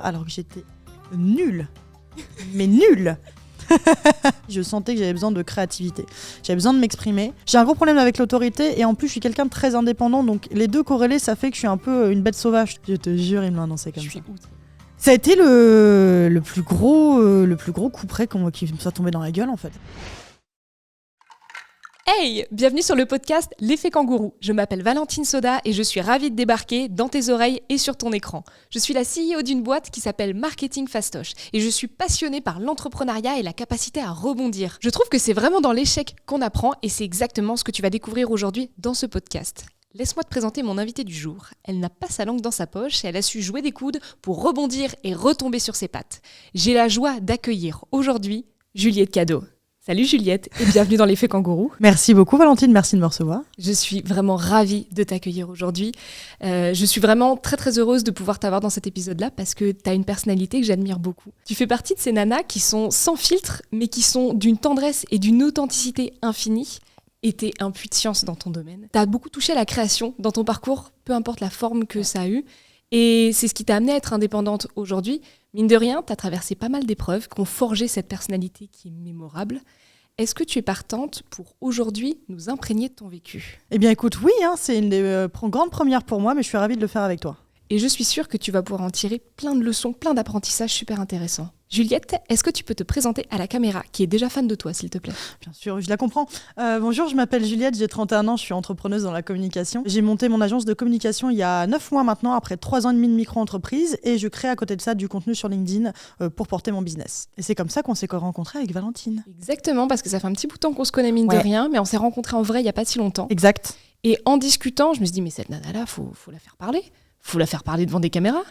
Alors que j'étais nulle. Mais nulle. Je sentais que j'avais besoin de créativité. J'avais besoin de m'exprimer. J'ai un gros problème avec l'autorité et en plus je suis quelqu'un de très indépendant, donc les deux corrélés, ça fait que je suis un peu une bête sauvage. Je te jure, il me l'a annoncé comme ça. Ça a été le plus gros coup près qui me soit tombé dans la gueule en fait. Hey, bienvenue sur le podcast L'effet kangourou. Je m'appelle Valentine Soda et je suis ravie de débarquer dans tes oreilles et sur ton écran. Je suis la CEO d'une boîte qui s'appelle Marketing Fastoche et je suis passionnée par l'entrepreneuriat et la capacité à rebondir. Je trouve que c'est vraiment dans l'échec qu'on apprend et c'est exactement ce que tu vas découvrir aujourd'hui dans ce podcast. Laisse-moi te présenter mon invitée du jour. Elle n'a pas sa langue dans sa poche et elle a su jouer des coudes pour rebondir et retomber sur ses pattes. J'ai la joie d'accueillir aujourd'hui Juliette Cadeau. Salut Juliette et bienvenue dans l'effet kangourou. Merci beaucoup Valentine, merci de me recevoir. Je suis vraiment ravie de t'accueillir aujourd'hui. Je suis vraiment très très heureuse de pouvoir t'avoir dans cet épisode-là parce que tu as une personnalité que j'admire beaucoup. Tu fais partie de ces nanas qui sont sans filtre mais qui sont d'une tendresse et d'une authenticité infinie. Et t'es un puits de science dans ton domaine. T'as beaucoup touché à la création dans ton parcours, peu importe la forme que ça a eu. Et c'est ce qui t'a amené à être indépendante aujourd'hui. Mine de rien, t'as traversé pas mal d'épreuves qui ont forgé cette personnalité qui est mémorable. Est-ce que tu es partante pour aujourd'hui nous imprégner de ton vécu ? Eh bien écoute, oui, c'est une des grandes premières pour moi, mais je suis ravie de le faire avec toi. Et je suis sûre que tu vas pouvoir en tirer plein de leçons, plein d'apprentissages super intéressants. Juliette, est-ce que tu peux te présenter à la caméra, qui est déjà fan de toi, s'il te plaît ? Bien sûr, je la comprends. Bonjour, je m'appelle Juliette, j'ai 31 ans, je suis entrepreneuse dans la communication. J'ai monté mon agence de communication il y a 9 mois maintenant, après 3 ans et demi de micro-entreprise, et je crée à côté de ça du contenu sur LinkedIn pour porter mon business. Et c'est comme ça qu'on s'est rencontrés avec Valentine. Exactement, parce que ça fait un petit bout de temps qu'on se connaît mine de rien, mais on s'est rencontrés en vrai il n'y a pas si longtemps. Exact. Et en discutant, je me suis dit, mais cette nana-là, faut la faire parler. Faut la faire parler devant des caméras.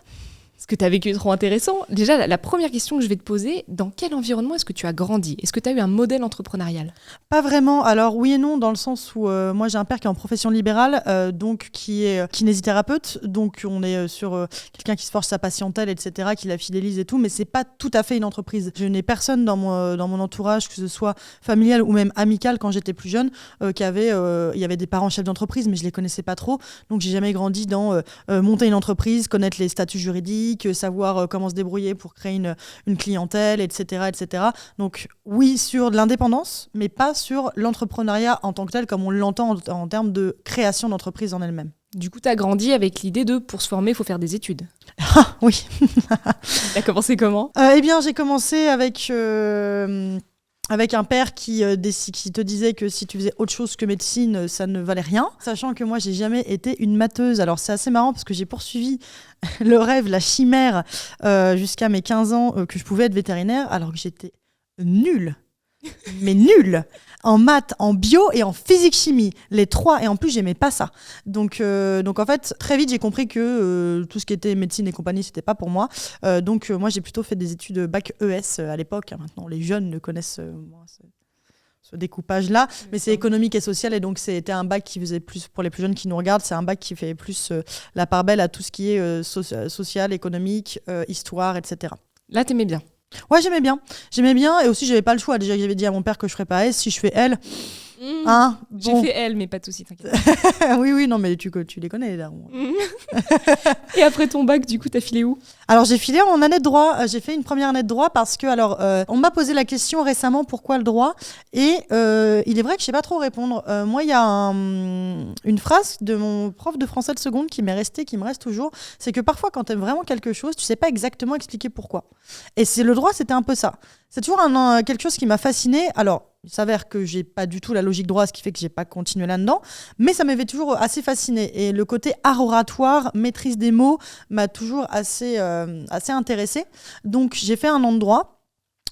Ce que tu as vécu est trop intéressant. Déjà, la première question que je vais te poser, dans quel environnement est-ce que tu as grandi ? Est-ce que tu as eu un modèle entrepreneurial ? Pas vraiment. Alors oui et non, dans le sens où moi j'ai un père qui est en profession libérale, donc qui est kinésithérapeute. Donc on est sur quelqu'un qui se forge sa patientèle, etc., qui la fidélise et tout, mais c'est pas tout à fait une entreprise. Je n'ai personne dans mon entourage, que ce soit familial ou même amical quand j'étais plus jeune, il y avait des parents chefs d'entreprise, mais je les connaissais pas trop. Donc j'ai jamais grandi dans monter une entreprise, connaître les statuts juridiques, savoir comment se débrouiller pour créer une clientèle, etc., etc. Donc oui, sur de l'indépendance, mais pas sur l'entrepreneuriat en tant que tel, comme on l'entend en termes de création d'entreprise en elle-même. Du coup, tu as grandi avec l'idée de, pour se former, il faut faire des études. Ah oui. Tu as commencé comment ? Eh bien, j'ai commencé avec un père qui te disait que si tu faisais autre chose que médecine, ça ne valait rien. Sachant que moi, j'ai jamais été une matheuse. Alors, c'est assez marrant parce que j'ai poursuivi le rêve, la chimère, jusqu'à mes 15 ans, que je pouvais être vétérinaire, alors que j'étais nulle. Mais nulle en maths, en bio et en physique-chimie, les trois, et en plus j'aimais pas ça. Donc en fait, très vite j'ai compris que tout ce qui était médecine et compagnie, c'était pas pour moi. Donc moi j'ai plutôt fait des études bac ES à l'époque. Maintenant les jeunes ne connaissent ce découpage-là, mais c'est économique et social, et donc c'était un bac qui faisait plus, pour les plus jeunes qui nous regardent, c'est un bac qui fait plus la part belle à tout ce qui est social, économique, histoire, etc. Là, t'aimais bien. Ouais, j'aimais bien, et aussi j'avais pas le choix. Déjà que j'avais dit à mon père que je ferais pas S, si je fais L, bon. J'ai fait L, mais pas de soucis, t'inquiète. oui, non, mais tu les connais, là. Et après ton bac, du coup, t'as filé où ? Alors, j'ai filé en année de droit. J'ai fait une première année de droit parce que, on m'a posé la question récemment, pourquoi le droit ? Et il est vrai que je sais pas trop répondre. Moi, il y a une phrase de mon prof de français de seconde qui me reste toujours. C'est que parfois, quand t'aimes vraiment quelque chose, tu sais pas exactement expliquer pourquoi. Et le droit, c'était un peu ça. C'est toujours quelque chose qui m'a fascinée. Alors, il s'avère que j'ai pas du tout la logique droit, ce qui fait que j'ai pas continué là-dedans, mais ça m'avait toujours assez fascinée. Et le côté art oratoire, maîtrise des mots, m'a toujours assez intéressée. Donc j'ai fait un an de droit.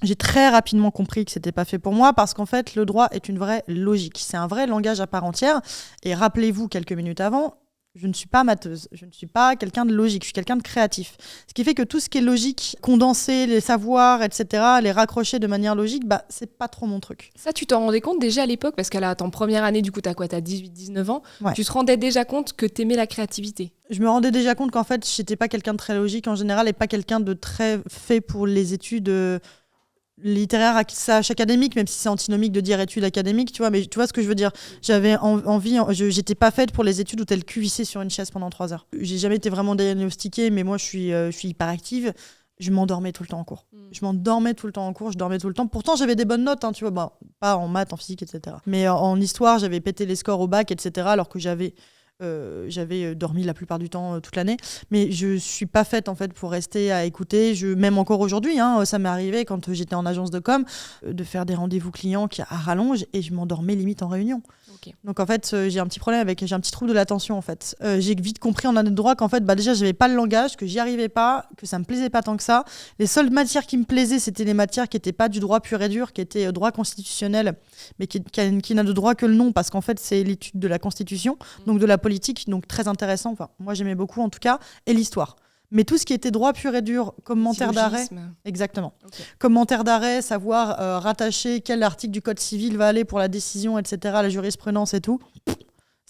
J'ai très rapidement compris que c'était pas fait pour moi parce qu'en fait, le droit est une vraie logique. C'est un vrai langage à part entière. Et rappelez-vous, quelques minutes avant, je ne suis pas matheuse, je ne suis pas quelqu'un de logique, je suis quelqu'un de créatif. Ce qui fait que tout ce qui est logique, condenser les savoirs, etc., les raccrocher de manière logique, c'est pas trop mon truc. Ça, tu t'en rendais compte déjà à l'époque ? Parce qu'à en première année, du coup, t'as 18-19 ans. Ouais. Tu te rendais déjà compte que t'aimais la créativité ? Je me rendais déjà compte qu'en fait, j'étais pas quelqu'un de très logique en général et pas quelqu'un de très fait pour les études littéraire académique, même si c'est antinomique de dire études académiques, tu vois, mais tu vois ce que je veux dire. J'avais envie, j'étais pas faite pour les études où t'es le cul vissé sur une chaise pendant 3 heures. J'ai jamais été vraiment diagnostiquée, mais moi je suis hyperactive. je m'endormais tout le temps en cours. Je m'endormais tout le temps en cours, je dormais tout le temps. Pourtant, j'avais des bonnes notes, hein, tu vois, bah, pas en maths, en physique, etc. Mais en histoire, j'avais pété les scores au bac, etc. Alors que j'avais dormi la plupart du temps toute l'année. Mais je suis pas faite, en fait, pour rester à écouter. Même encore aujourd'hui, hein, ça m'est arrivé quand j'étais en agence de com, de faire des rendez-vous clients qui à rallonge et je m'endormais limite en réunion. Okay. Donc en fait, j'ai un petit trouble de l'attention en fait. J'ai vite compris en année de droit qu'en fait, déjà, j'avais pas le langage, que j'y arrivais pas, que ça me plaisait pas tant que ça. Les seules matières qui me plaisaient, c'était les matières qui étaient pas du droit pur et dur, qui étaient droit constitutionnel, mais qui n'a de droit que le nom, parce qu'en fait, c'est l'étude de la Constitution, donc de la politique, donc très intéressant. Enfin, moi, j'aimais beaucoup en tout cas, et l'histoire. Mais tout ce qui était droit pur et dur, commentaire d'arrêt, exactement. Okay. Commentaire d'arrêt, savoir rattacher quel article du code civil va aller pour la décision, etc., la jurisprudence et tout.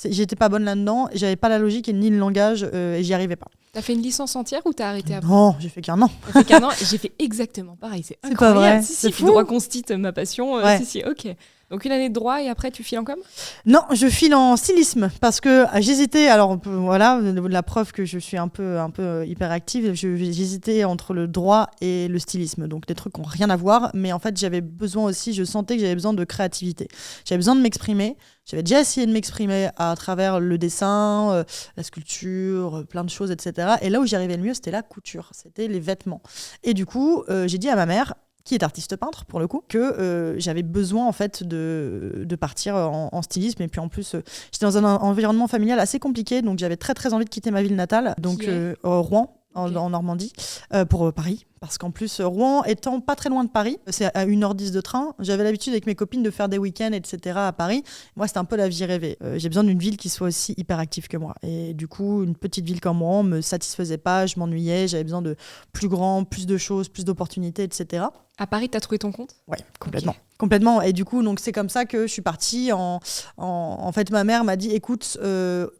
J'étais pas bonne là-dedans, j'avais pas la logique et ni le langage et j'y arrivais pas. T'as fait une licence entière ou t'as arrêté après ? Non, j'ai fait qu'un an. T'as fait qu'un an et j'ai fait exactement pareil, c'est incroyable. Pas vrai. Si, fou. Droit constite ma passion. Ouais. Si, ok. Donc une année de droit et après tu files en com ? Non, je file en stylisme parce que j'hésitais. Alors voilà, la preuve que je suis un peu hyperactive. J'hésitais entre le droit et le stylisme, donc des trucs qui n'ont rien à voir. Mais en fait, je sentais que j'avais besoin de créativité. J'avais besoin de m'exprimer. J'avais déjà essayé de m'exprimer à travers le dessin, la sculpture, plein de choses, etc. Et là où j'y arrivais le mieux, c'était la couture, c'était les vêtements. Et du coup, j'ai dit à ma mère, qui est artiste peintre pour le coup, que j'avais besoin en fait de partir en stylisme. Et puis en plus, j'étais dans un environnement familial assez compliqué, donc j'avais très très envie de quitter ma ville natale, donc Rouen. En Normandie, pour Paris. Parce qu'en plus, Rouen étant pas très loin de Paris, c'est à 1h10 de train, j'avais l'habitude avec mes copines de faire des week-ends, etc. à Paris. Moi, c'était un peu la vie rêvée. J'ai besoin d'une ville qui soit aussi hyper active que moi. Et du coup, une petite ville comme Rouen me satisfaisait pas, je m'ennuyais, j'avais besoin de plus grand, plus de choses, plus d'opportunités, etc. À Paris, t'as trouvé ton compte ? Ouais, complètement. Okay. Complètement. Et du coup, donc, c'est comme ça que je suis partie. En fait, ma mère m'a dit, écoute,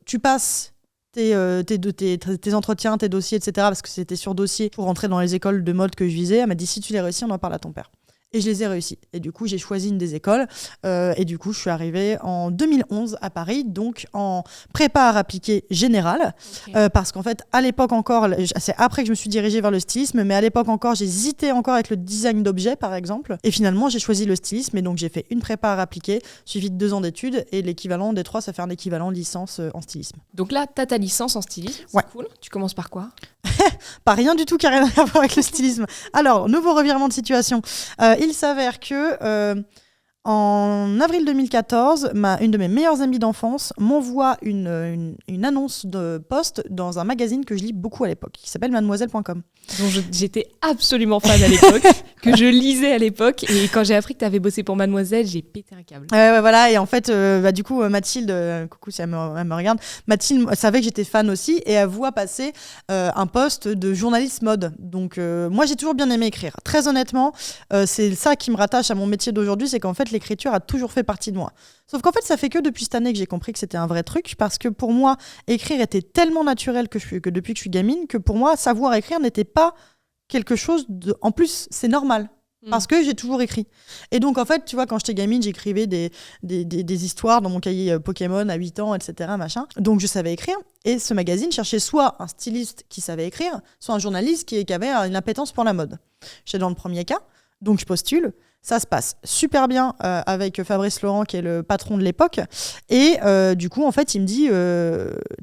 tu passes tes entretiens, tes dossiers, etc. parce que c'était sur dossier pour rentrer dans les écoles de mode que je visais. Elle m'a dit, si tu les réussis, on en parle à ton père. Et je les ai réussis. Et du coup, j'ai choisi une des écoles. Et du coup, je suis arrivée en 2011 à Paris, donc en prépa art appliqué général. Okay. Parce qu'en fait, à l'époque encore, c'est après que je me suis dirigée vers le stylisme, mais à l'époque encore, j'hésitais encore avec le design d'objets, par exemple. Et finalement, j'ai choisi le stylisme. Et donc, j'ai fait une prépa art appliqué, suivi de 2 ans d'études. Et l'équivalent des 3, ça fait un équivalent licence en stylisme. Donc là, tu as ta licence en stylisme. C'est cool. Tu commences par quoi ? Pas rien du tout qui n'a rien à voir avec le stylisme. Alors, nouveau revirement de situation. Il s'avère que en avril 2014, une de mes meilleures amies d'enfance m'envoie une annonce de poste dans un magazine que je lis beaucoup à l'époque, qui s'appelle mademoiselle.com. Dont j'étais absolument fan à l'époque, que je lisais à l'époque. Et quand j'ai appris que tu avais bossé pour Mademoiselle, j'ai pété un câble. Ouais, voilà. Et en fait, du coup, Mathilde, coucou si elle me regarde, Mathilde savait que j'étais fan aussi et elle voit passer un poste de journaliste mode. Donc, moi, j'ai toujours bien aimé écrire. Très honnêtement, c'est ça qui me rattache à mon métier d'aujourd'hui, c'est qu'en fait, l'écriture a toujours fait partie de moi. Sauf qu'en fait, ça fait que depuis cette année que j'ai compris que c'était un vrai truc, parce que pour moi, écrire était tellement naturel que depuis que je suis gamine, que pour moi, savoir écrire n'était pas quelque chose de... En plus, c'est normal, parce que j'ai toujours écrit. Et donc, en fait, tu vois, quand j'étais gamine, j'écrivais des histoires dans mon cahier Pokémon à 8 ans, etc. Machin. Donc, je savais écrire. Et ce magazine cherchait soit un styliste qui savait écrire, soit un journaliste qui avait une appétence pour la mode. J'étais dans le premier cas, donc je postule. Ça se passe super bien avec Fabrice Laurent, qui est le patron de l'époque. Et du coup, en fait, il me dit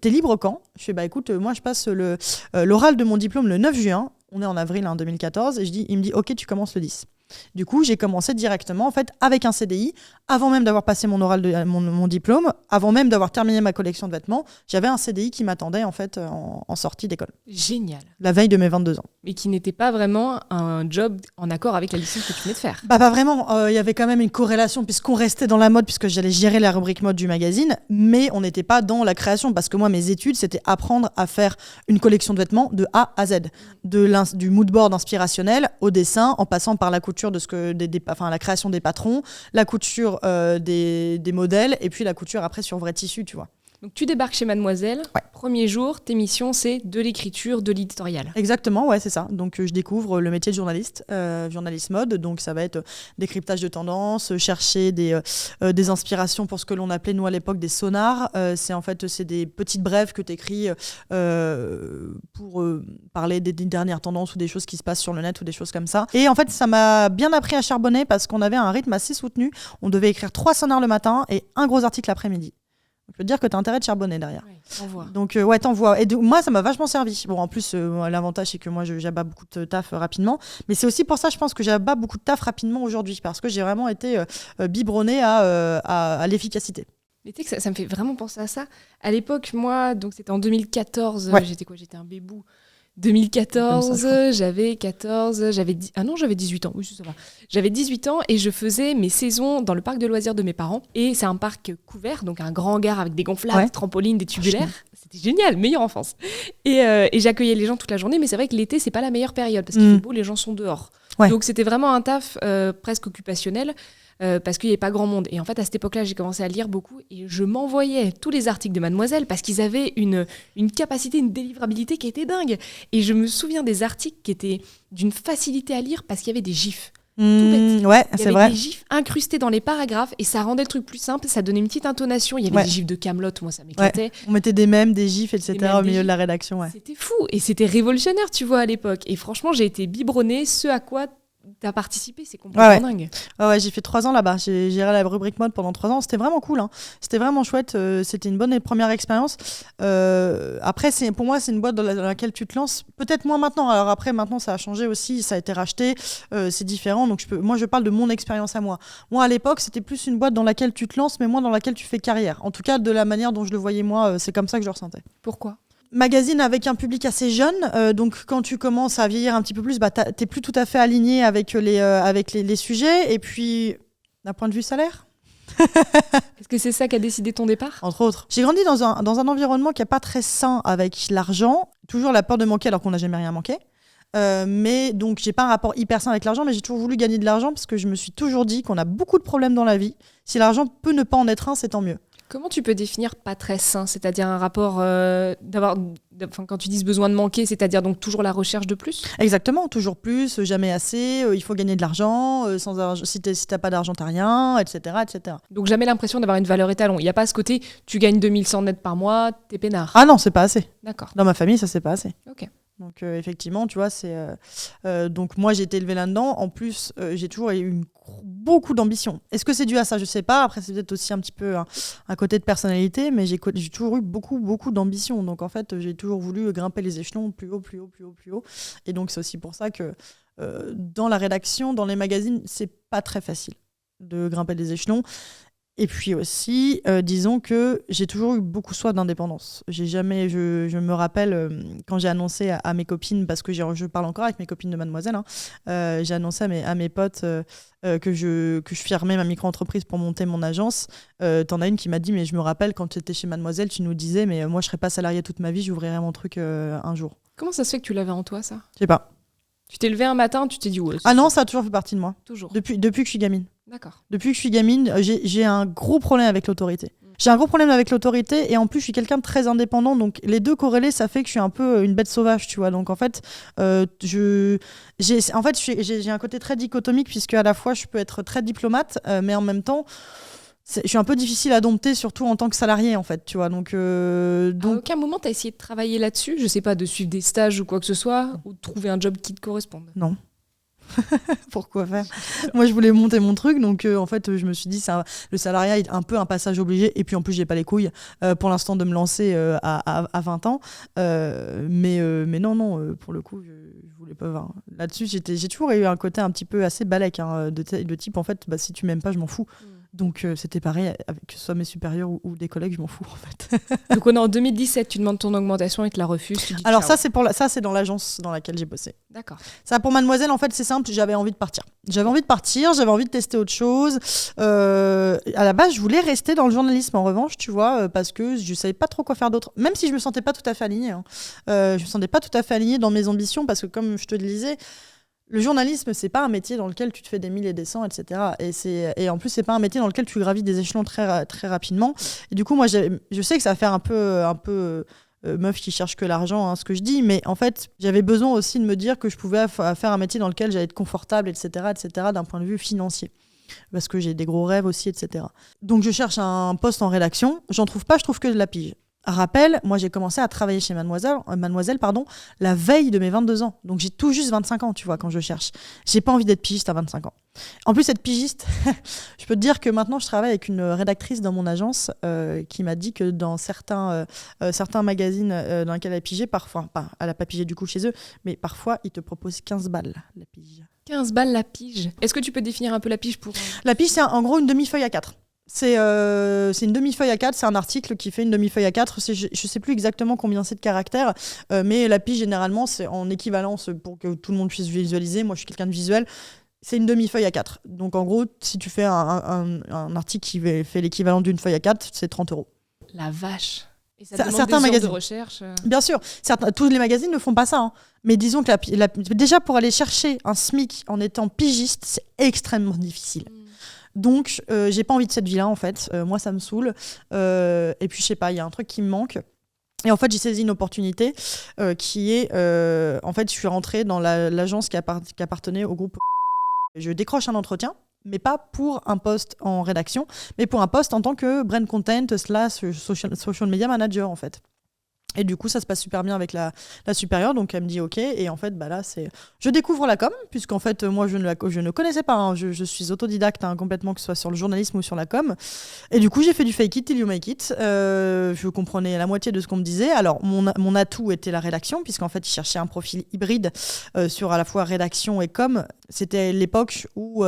t'es libre quand ? Je fais écoute, moi, je passe l'oral de mon diplôme le 9 juin. On est en avril 2014. Et il me dit ok, tu commences le 10. Du coup, j'ai commencé directement en fait avec un CDI, avant même d'avoir passé mon oral de mon diplôme, avant même d'avoir terminé ma collection de vêtements, j'avais un CDI qui m'attendait en fait en sortie d'école. Génial. La veille de mes 22 ans. Mais qui n'était pas vraiment un job en accord avec la licence que tu venais de faire. Pas vraiment. Il y avait quand même une corrélation puisqu'on restait dans la mode, puisque j'allais gérer la rubrique mode du magazine, mais on n'était pas dans la création parce que moi, mes études, c'était apprendre à faire une collection de vêtements de A à Z, du moodboard inspirationnel au dessin, en passant par la couture de la création des patrons, la couture des modèles et puis la couture après sur vrai tissu, tu vois. Donc tu débarques chez Mademoiselle. Ouais. Premier jour, tes missions, c'est de l'écriture, de l'éditorial. Exactement, ouais, c'est ça. Donc je découvre le métier de journaliste, journaliste mode. Donc ça va être décryptage de tendances, chercher des inspirations pour ce que l'on appelait nous à l'époque des sonars. C'est des petites brèves que tu écris pour parler des dernières tendances ou des choses qui se passent sur le net ou des choses comme ça. Et en fait, ça m'a bien appris à charbonner parce qu'on avait un rythme assez soutenu. On devait écrire 3 sonars le matin et un gros article l'après-midi. Je peux te dire que tu as intérêt de charbonner derrière. Ouais, t'envoies. Donc, t'envoies. Et moi, ça m'a vachement servi. Bon, en plus, l'avantage, c'est que moi, j'abats beaucoup de taf rapidement. Mais c'est aussi pour ça, je pense que j'abats beaucoup de taf rapidement aujourd'hui. Parce que j'ai vraiment été biberonnée à l'efficacité. Mais tu sais que ça me fait vraiment penser à ça. À l'époque, moi, donc c'était en 2014, Ouais. J'étais un bébou. 2014, j'avais 18 ans. Oui, ça va. J'avais 18 ans et je faisais mes saisons dans le parc de loisirs de mes parents. Et c'est un parc couvert, donc un grand hangar avec des gonflables, des trampolines, des tubulaires. C'était génial, meilleure enfance. Et j'accueillais les gens toute la journée, mais c'est vrai que l'été, c'est pas la meilleure période parce qu'il fait beau, les gens sont dehors. Ouais. Donc c'était vraiment un taf presque occupationnel. Parce qu'il n'y avait pas grand monde. Et en fait, à cette époque-là, j'ai commencé à lire beaucoup et je m'envoyais tous les articles de Mademoiselle parce qu'ils avaient une capacité, une délivrabilité qui était dingue. Et je me souviens des articles qui étaient d'une facilité à lire parce qu'il y avait des gifs. Tout bête. Ouais, Il y c'est avait vrai. des gifs incrustés dans les paragraphes et ça rendait le truc plus simple, ça donnait une petite intonation. Il y avait des gifs de Kaamelott, moi ça m'éclatait. Ouais. On mettait des mèmes, des gifs, etc. au milieu de la rédaction. Ouais. C'était fou et c'était révolutionnaire, tu vois, à l'époque. Et franchement, j'ai été biberonnée, ce à quoi t'as participé, c'est complètement dingue. Ouais, j'ai fait 3 ans là-bas. J'ai géré la rubrique mode pendant 3 ans. C'était vraiment cool. Hein. C'était vraiment chouette. C'était une bonne première expérience. Après, pour moi, c'est une boîte dans laquelle tu te lances. Peut-être moins maintenant. Alors après, maintenant, ça a changé aussi. Ça a été racheté. C'est différent. Donc, moi, je parle de mon expérience à moi. Moi, à l'époque, c'était plus une boîte dans laquelle tu te lances, mais moins dans laquelle tu fais carrière. En tout cas, de la manière dont je le voyais moi, c'est comme ça que je le ressentais. Pourquoi ? Magazine avec un public assez jeune, donc quand tu commences à vieillir un petit peu plus, t'es plus tout à fait aligné avec les sujets. Et puis, d'un point de vue salaire, est-ce que c'est ça qui a décidé ton départ ? entre autres. J'ai grandi dans un environnement qui n'est pas très sain avec l'argent. Toujours la peur de manquer alors qu'on n'a jamais rien manqué. Mais donc, j'ai pas un rapport hyper sain avec l'argent, mais j'ai toujours voulu gagner de l'argent parce que je me suis toujours dit qu'on a beaucoup de problèmes dans la vie. Si l'argent peut ne pas en être un, c'est tant mieux. Comment tu peux définir pas très sain, c'est-à-dire un rapport quand tu dis besoin de manquer, c'est-à-dire donc toujours la recherche de plus ? Exactement, toujours plus, jamais assez, il faut gagner de l'argent, si t'as pas d'argent, t'as rien, etc., etc. Donc jamais l'impression d'avoir une valeur étalon. Il n'y a pas ce côté, tu gagnes 2100 net par mois, t'es peinard. Ah non, c'est pas assez. D'accord. Dans ma famille, ça c'est pas assez. Ok. Donc effectivement, tu vois, donc moi j'ai été élevée là-dedans. En plus, j'ai toujours eu beaucoup d'ambition. Est-ce que c'est dû à ça ? Je sais pas. Après, c'est peut-être aussi un petit peu un côté de personnalité, mais j'ai toujours eu beaucoup d'ambition. Donc en fait, j'ai toujours voulu grimper les échelons plus haut. Et donc c'est aussi pour ça que dans la rédaction, dans les magazines, c'est pas très facile de grimper les échelons. Et puis aussi, disons que j'ai toujours eu beaucoup soif d'indépendance. Je me rappelle quand j'ai annoncé à mes copines, parce que je parle encore avec mes copines de Mademoiselle, j'ai annoncé à mes potes que je fermais ma micro-entreprise pour monter mon agence. T'en as une qui m'a dit, mais je me rappelle quand tu étais chez Mademoiselle, tu nous disais, mais moi je serais pas salariée toute ma vie, j'ouvrirai mon truc un jour. Comment ça se fait que tu l'avais en toi, ça ? Je sais pas. Tu t'es levé un matin, tu t'es dit ouais. Ah non, ça a toujours fait partie de moi. Toujours. Depuis que je suis gamine. D'accord. Depuis que je suis gamine, j'ai un gros problème avec l'autorité. J'ai un gros problème avec l'autorité et en plus, je suis quelqu'un de très indépendant. Donc, les deux corrélés, ça fait que je suis un peu une bête sauvage, tu vois. Donc, en fait, j'ai un côté très dichotomique puisque à la fois, je peux être très diplomate, mais en même temps, je suis un peu difficile à dompter, surtout en tant que salarié, en fait, tu vois. Donc... À aucun moment, tu as essayé de travailler là-dessus ? Je sais pas, de suivre des stages ou quoi que ce soit, ou de trouver un job qui te corresponde ? Non. Pourquoi faire ? Moi, je voulais monter mon truc, donc en fait, je me suis dit, le salariat est un peu un passage obligé, et puis en plus, j'ai pas les couilles pour l'instant de me lancer à 20 ans. Mais non, pour le coup, je voulais pas voir. Là-dessus, j'ai toujours eu un côté un petit peu assez balèque, de type, en fait, si tu m'aimes pas, je m'en fous. Donc c'était pareil, avec que ce soit mes supérieurs ou des collègues, je m'en fous en fait. Donc on est en 2017, tu demandes ton augmentation et te la refuses. Tu dis alors ciao. ça c'est dans l'agence dans laquelle j'ai bossé. D'accord. Ça pour Mademoiselle en fait c'est simple, j'avais envie de partir, j'avais envie de tester autre chose. À la base je voulais rester dans le journalisme en revanche, tu vois, parce que je savais pas trop quoi faire d'autre, même si je me sentais pas tout à fait alignée. Je me sentais pas tout à fait alignée dans mes ambitions parce que comme je te le disais, Le journalisme, c'est pas un métier dans lequel tu te fais des 1000 et des 100, etc. Et en plus, c'est pas un métier dans lequel tu gravis des échelons très, très rapidement. Et du coup, moi, je sais que ça va faire un peu meuf qui cherche que l'argent, hein, ce que je dis, mais en fait, j'avais besoin aussi de me dire que je pouvais faire un métier dans lequel j'allais être confortable, etc., d'un point de vue financier. Parce que j'ai des gros rêves aussi, etc. Donc, je cherche un poste en rédaction. J'en trouve pas, je trouve que de la pige. Rappel, moi j'ai commencé à travailler chez Mademoiselle, la veille de mes 22 ans. Donc j'ai tout juste 25 ans, tu vois, quand je cherche. J'ai pas envie d'être pigiste à 25 ans. En plus, être pigiste, je peux te dire que maintenant je travaille avec une rédactrice dans mon agence qui m'a dit que dans certains magazines dans lesquels elle a pigé, parfois, elle a pas pigé du coup chez eux, mais parfois ils te proposent 15 balles la pige. 15 balles la pige. Est-ce que tu peux définir un peu la pige pour... La pige, c'est en gros une demi-feuille A4. C'est une demi-feuille A4, c'est un article qui fait une demi-feuille A4. Je sais plus exactement combien c'est de caractères, mais la pige, généralement, c'est en équivalence pour que tout le monde puisse visualiser. Moi, je suis quelqu'un de visuel. C'est une demi-feuille A4. Donc, en gros, si tu fais un article qui fait l'équivalent d'une feuille A4, c'est 30 €. La vache. Et ça demande certains des magazines heures de recherche. Bien sûr, tous les magazines ne font pas ça. Hein. Mais disons que déjà, pour aller chercher un SMIC en étant pigiste, c'est extrêmement difficile. Donc, j'ai pas envie de cette vie-là, en fait. Moi, ça me saoule. Et puis, je sais pas, il y a un truc qui me manque. Et en fait, j'ai saisi une opportunité qui est... en fait, je suis rentrée dans l'agence qui appartenait au groupe. Je décroche un entretien, mais pas pour un poste en rédaction, mais pour un poste en tant que brand content / social media manager, en fait. Et du coup, ça se passe super bien avec la supérieure, donc elle me dit OK. Et en fait, là, je découvre la com, puisqu'en fait, moi, je ne connaissais pas. Hein. Je suis autodidacte complètement, que ce soit sur le journalisme ou sur la com. Et du coup, j'ai fait du fake it till you make it. Je comprenais la moitié de ce qu'on me disait. Alors, mon atout était la rédaction, puisqu'en fait, je cherchais un profil hybride sur à la fois rédaction et com. C'était l'époque où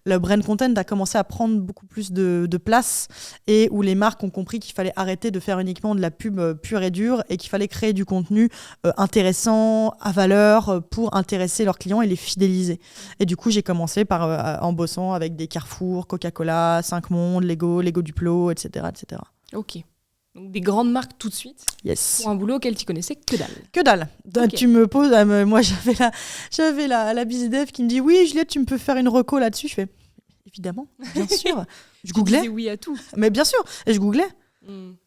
le brand content a commencé à prendre beaucoup plus de place et où les marques ont compris qu'il fallait arrêter de faire uniquement de la pub pure et dure et qu'il fallait créer du contenu intéressant, à valeur, pour intéresser leurs clients et les fidéliser. Et du coup, j'ai commencé en bossant avec des Carrefour, Coca-Cola, 5 Mondes, Lego Duplo, etc., etc. Ok. Donc des grandes marques tout de suite. Yes. Pour un boulot auquel tu connaissais que dalle. Que dalle. Okay. Tu me poses... moi, j'avais la BusyDev qui me dit « Oui, Juliette, tu me peux faire une reco là-dessus ?» Je fais « Évidemment, bien sûr. » Je googlais. Tu disais oui à tout. Mais bien sûr. Et je googlais.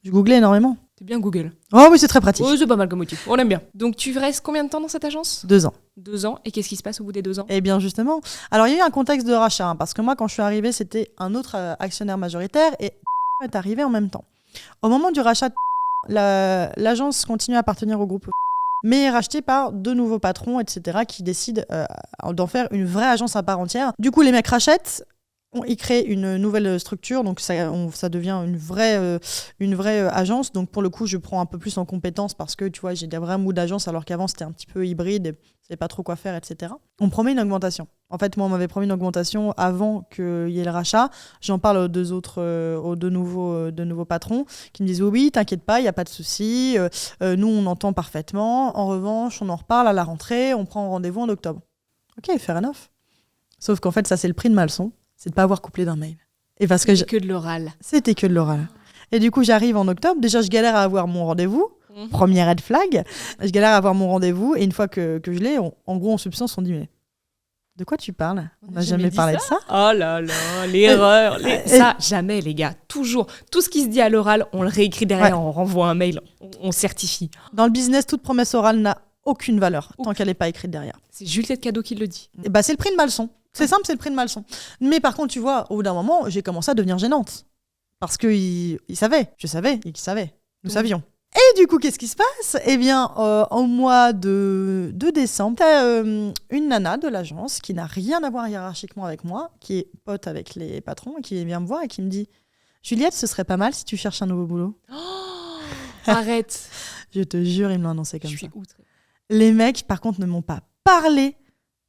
Je googlais énormément. C'est bien Google. Oh oui, c'est très pratique. Oh, c'est pas mal comme outil. On aime bien. Donc tu restes combien de temps dans cette agence ? 2 ans. 2 ans. Et qu'est-ce qui se passe au bout des 2 ans ? Eh bien justement. Alors il y a eu un contexte de rachat, hein, parce que moi quand je suis arrivée, c'était un autre actionnaire majoritaire et est arrivé en même temps. Au moment du rachat, l'agence continue à appartenir au groupe, mais est rachetée par 2 nouveaux patrons, etc., qui décident d'en faire une vraie agence à part entière. Du coup, les mecs rachètent. Ils créent une nouvelle structure, donc ça devient une vraie agence. Donc pour le coup, je prends un peu plus en compétence parce que tu vois, j'ai des vrais moods d'agence alors qu'avant c'était un petit peu hybride, et je savais pas trop quoi faire, etc. On me promet une augmentation. En fait, moi, on m'avait promis une augmentation avant qu'il y ait le rachat. J'en parle aux deux nouveaux patrons qui me disent oui, t'inquiète pas, il y a pas de souci. Nous, on entend parfaitement. En revanche, on en reparle à la rentrée. On prend rendez-vous en octobre. Ok, fair enough. Sauf qu'en fait, ça c'est le prix de ma leçon. C'est de ne pas avoir couplé d'un mail. Et parce que que de l'oral. C'était que de l'oral. Et du coup, j'arrive en octobre. Déjà, je galère à avoir mon rendez-vous. Premier red flag. Je galère à avoir mon rendez-vous. Et une fois que je l'ai, en gros, en substance, on dit mais de quoi tu parles ? On n'a jamais parlé de ça. Oh là là, l'erreur. Ça, jamais, les gars. Toujours. Tout ce qui se dit à l'oral, on le réécrit derrière, on renvoie un mail, on certifie. Dans le business, toute promesse orale n'a aucune valeur tant qu'elle n'est pas écrite derrière. C'est Juliette Cadeau qui le dit. Et c'est le prix de ma leçon. C'est simple, c'est le prix de ma leçon. Mais par contre, tu vois, au bout d'un moment, j'ai commencé à devenir gênante. Parce qu'ils savaient, je savais, ils savaient, nous savions. Et du coup, qu'est-ce qui se passe ? Eh bien, au mois de décembre, t'as une nana de l'agence qui n'a rien à voir hiérarchiquement avec moi, qui est pote avec les patrons, et qui vient me voir et qui me dit « Juliette, ce serait pas mal si tu cherches un nouveau boulot. » Arrête. Je te jure, ils me l'ont annoncé comme ça. Je suis outrée. Les mecs, par contre, ne m'ont pas parlé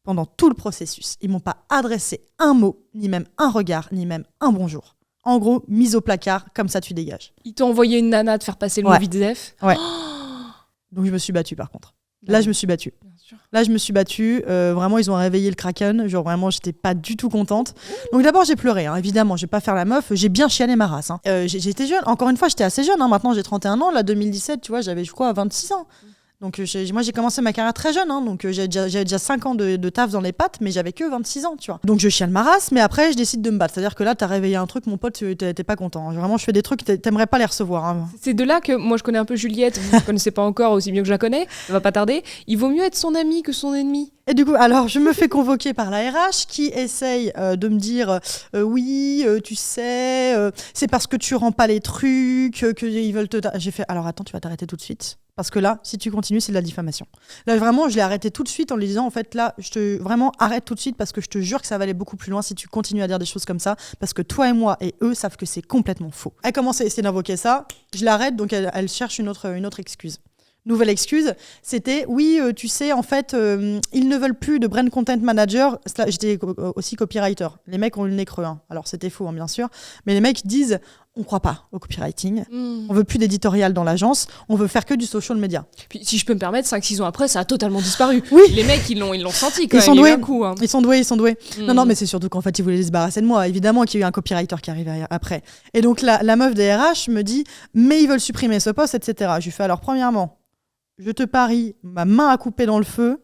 pendant tout le processus. Ils m'ont pas adressé un mot, ni même un regard, ni même un bonjour. En gros, mise au placard, comme ça tu dégages. Ils t'ont envoyé une nana de faire passer le mot Zef. Ouais. Donc je me suis battue par contre. Là, je me suis battue. Là, je me suis battue. Vraiment, ils ont réveillé le Kraken. Genre, vraiment, j'étais pas du tout contente. Donc d'abord, j'ai pleuré. Hein. Évidemment, je vais pas faire la meuf. J'ai bien chialé ma race. Hein. J'étais jeune. Encore une fois, j'étais assez jeune. Hein. Maintenant, j'ai 31 ans. Là, 2017, tu vois, j'avais, je crois, 26 ans. Donc moi j'ai commencé ma carrière très jeune, hein, donc j'avais déjà 5 ans de taf dans les pattes, mais j'avais que 26 ans, tu vois. Donc je chiale ma race, mais après je décide de me battre. C'est-à-dire que là t'as réveillé un truc, mon pote, t'es pas content. Vraiment je fais des trucs, t'aimerais pas les recevoir. Hein. C'est de là que moi je connais un peu Juliette, vous ne connaissez pas encore aussi mieux que je la connais, ça va pas tarder. Il vaut mieux être son ami que son ennemi. Et du coup, alors je me fais convoquer par la RH qui essaye de me dire oui, tu sais, c'est parce que tu rends pas les trucs, qu'ils veulent te... J'ai fait, alors attends, tu vas t'arrêter tout de suite. Parce que là, si tu continues, c'est de la diffamation. Là, vraiment, je l'ai arrêté tout de suite en lui disant, en fait, là, vraiment, arrête tout de suite parce que je te jure que ça va aller beaucoup plus loin si tu continues à dire des choses comme ça. Parce que toi et moi et eux savent que c'est complètement faux. Elle commence à essayer d'invoquer ça. Je l'arrête, donc elle cherche une autre excuse. Nouvelle excuse, c'était oui, tu sais, en fait, ils ne veulent plus de brand content manager. J'étais aussi copywriter. Les mecs ont le nez creux. Hein. Alors c'était faux, hein, bien sûr. Mais les mecs disent on croit pas au copywriting. On veut plus d'éditorial dans l'agence. On veut faire que du social media. Puis, si je peux me permettre, 5-6 ans après, ça a totalement disparu. Oui. Les mecs, ils l'ont senti quand ils même. Sont doués. Coup, hein. Ils sont doués. Non, mais c'est surtout qu'en fait, ils voulaient se débarrasser de moi. Évidemment qu'il y a eu un copywriter qui arrive après. Et donc la meuf des RH me dit mais ils veulent supprimer ce poste, etc. Je lui fais alors premièrement. Je te parie, ma main à couper dans le feu.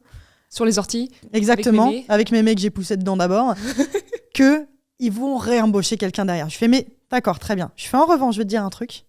Sur les orties. Exactement, avec mes mecs que j'ai poussé dedans d'abord. qu'ils vont réembaucher quelqu'un derrière. Je fais, mais d'accord, très bien. Je fais, en revanche, je vais te dire un truc.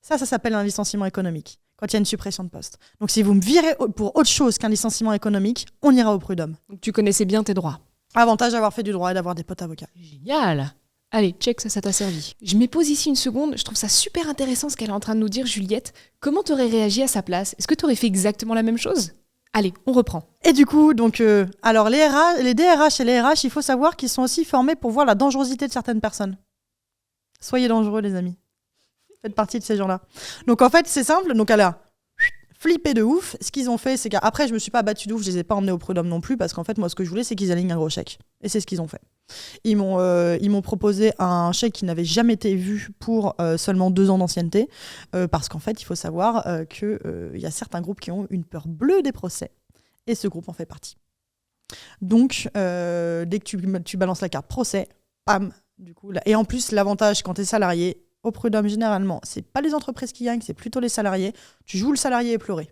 Ça s'appelle un licenciement économique, quand il y a une suppression de poste. Donc si vous me virez pour autre chose qu'un licenciement économique, on ira au prud'homme. Donc tu connaissais bien tes droits. Avantage d'avoir fait du droit et d'avoir des potes avocats. Génial. Allez, check, ça t'a servi. Je me pose ici une seconde, je trouve ça super intéressant ce qu'elle est en train de nous dire, Juliette. Comment t'aurais réagi à sa place ? Est-ce que t'aurais fait exactement la même chose ? Allez, on reprend. Et du coup, donc, alors les DRH et les RH, il faut savoir qu'ils sont aussi formés pour voir la dangerosité de certaines personnes. Soyez dangereux, les amis. Faites partie de ces gens-là. Donc en fait, c'est simple. Donc elle a flippé de ouf. Ce qu'ils ont fait, c'est qu'après, je me suis pas battue de ouf, je les ai pas emmenés au prud'homme non plus, parce qu'en fait, moi, ce que je voulais, c'est qu'ils alignent un gros chèque. Et c'est ce qu'ils ont fait. Ils m'ont proposé un chèque qui n'avait jamais été vu pour seulement 2 ans d'ancienneté, parce qu'en fait, il faut savoir qu'il y a certains groupes qui ont une peur bleue des procès, et ce groupe en fait partie. Donc, dès que tu balances la carte procès, bam, du coup, et en plus, l'avantage quand tu es salarié, au prud'homme, généralement, c'est pas les entreprises qui gagnent, c'est plutôt les salariés. Tu joues le salarié et pleurer.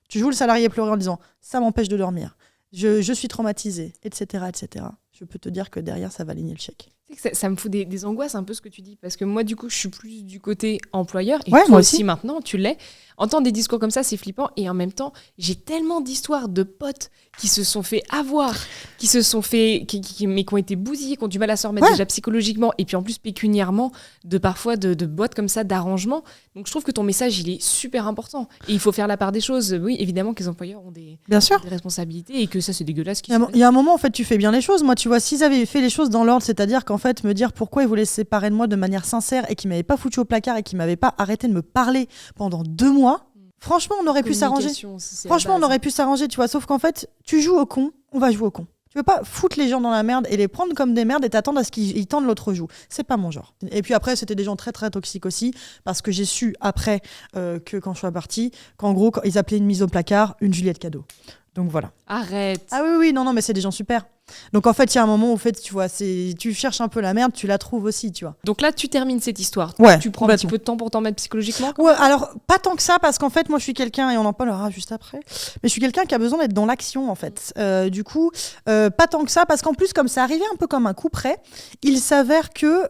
Tu joues le salarié et pleurer en disant « ça m'empêche de dormir ». Je suis traumatisée, etc., etc. Je peux te dire que derrière, ça va aligner le chèque. Ça me fout des angoisses un peu ce que tu dis, parce que moi, du coup, je suis plus du côté employeur, et ouais, toi moi aussi maintenant, tu l'es. Entendre des discours comme ça, c'est flippant, et en même temps, j'ai tellement d'histoires de potes qui se sont fait avoir, qui ont été bousillés, qui ont du mal à se remettre déjà psychologiquement, et puis en plus pécuniairement, parfois de boîtes comme ça, d'arrangement. Donc je trouve que ton message, il est super important. Et il faut faire la part des choses. Oui, évidemment que les employeurs ont des responsabilités, et que ça, c'est dégueulasse. Il y a un moment, en fait, tu fais bien les choses. Moi, tu vois, s'ils avaient fait les choses dans l'ordre, c'est-à-dire qu'en fait, me dire pourquoi ils voulaient se séparer de moi de manière sincère et qu'ils m'avaient pas foutu au placard et qu'ils m'avaient pas arrêté de me parler pendant 2 mois, franchement, on aurait pu s'arranger. Franchement, on aurait pu s'arranger, tu vois. Sauf qu'en fait, tu joues au con, on va jouer au con. Tu veux pas foutre les gens dans la merde et les prendre comme des merdes et t'attendre à ce qu'ils tendent l'autre joue. C'est pas mon genre. Et puis après, c'était des gens très très toxiques aussi, parce que j'ai su après que quand je suis partie, qu'en gros, ils appelaient une mise au placard une Juliette cadeau. Donc voilà. Arrête. Ah oui, non, mais c'est des gens super. Donc en fait, il y a un moment où, en fait, tu vois, tu cherches un peu la merde, tu la trouves aussi, tu vois. Donc là, tu termines cette histoire. Ouais, tu prends un petit peu de temps pour t'en mettre psychologiquement. Ouais, alors pas tant que ça, parce qu'en fait, moi, je suis quelqu'un, et on en parlera juste après, mais je suis quelqu'un qui a besoin d'être dans l'action, en fait. Du coup, pas tant que ça, parce qu'en plus, comme ça arrivait un peu comme un coup près, il s'avère que